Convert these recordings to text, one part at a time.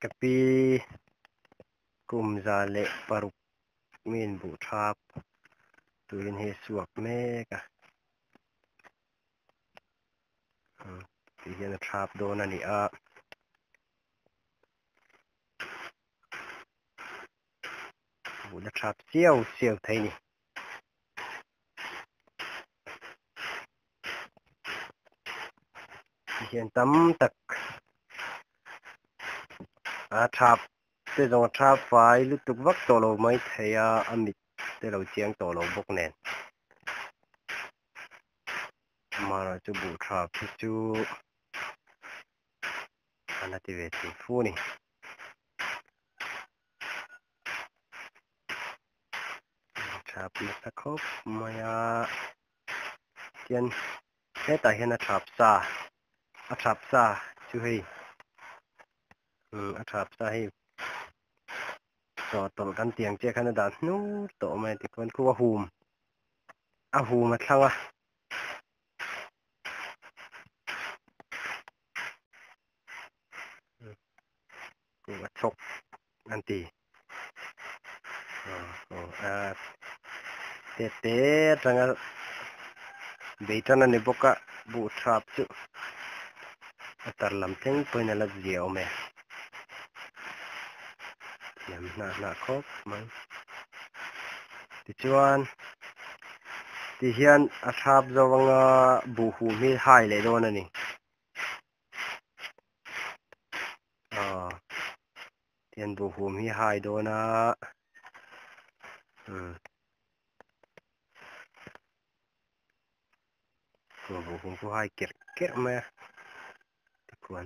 กะปีกุมซาเละปารุกมีนบุทราบตุยนเฮสวกเมกะที่เห็นทราบโดนันนี่บุทราบเสียวไทยนี่ที่เห็นตั้มตักทราบเตจงทราบไฟลุตุกวักตัวเราไม่เทียอมิตเตเราเจียงตัวเราบกแนนมาเราจะบุทราบที่จูอันนั้นที่เวทีฟูนี่ทราบนักคบมายาเทียนแค่แต่เห็นทราบซาทราบซาช่วยทราบซาให้จอดต่อกันเตียงเจ้าขนาดนู้ต่อมาที่คนคือว่าฮูมฮูมมาทั้งอ่ะกูว่าชกอันตีเตะจังเบตันนี่บกะบูทราบจุตัดลำเท่งไปนั่นละเดียวแม่เนี่ยน่าครบมั้งที่ชวนที่เฮียนทราบจะวังบูฮูมีหายเลยโดนนี่เทียนบูฮูมีหายโดนะตัวบูฮูกูหายเก็บแม่ที่ควร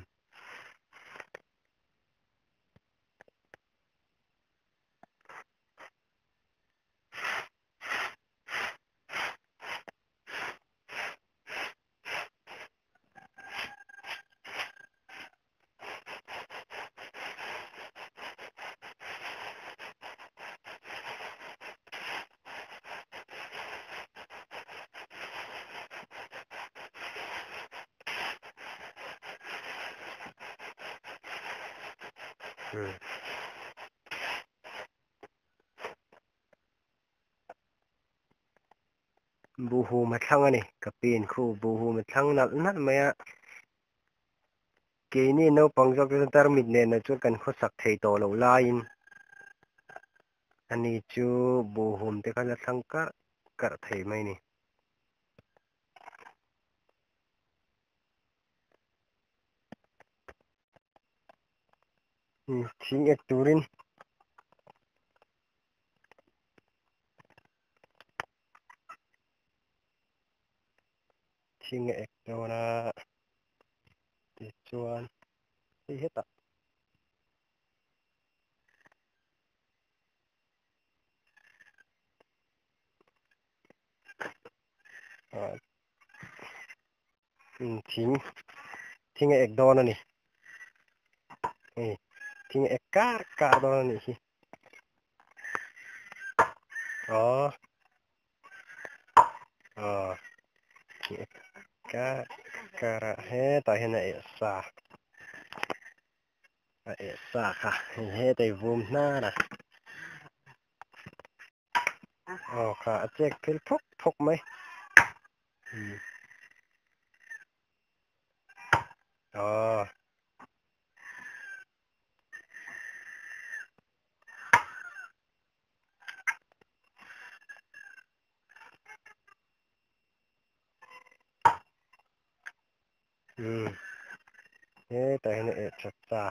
บูฮูมาทั้งอันนี้กับปีนคู่บูฮูมาทั้งนัดไหมอ่ะกีนี่น้องปังจอกจะตารมิดเนี่ยนะจุดกันเขาสักเทโตเราไลน์อันนี้จูบูฮูมแต่กันละทั้งกะเทไหมนี่ทิ้งเอ็ดตูรินทิ้งเอ็ดโดนะที่ชวนที่เฮตัทิ้งเอ็ดโดนะนี่ทิ้งเอ็ดกาโดนะนี่อ๋อทิ้งเอ็ดการะเฮตาเฮนะเอ็ดซาค่ะเฮตไอวูมหน้านะค่ะเจ๊กคือพกไหมอ๋อเฮ้แต่เฮนะเอ็ดซา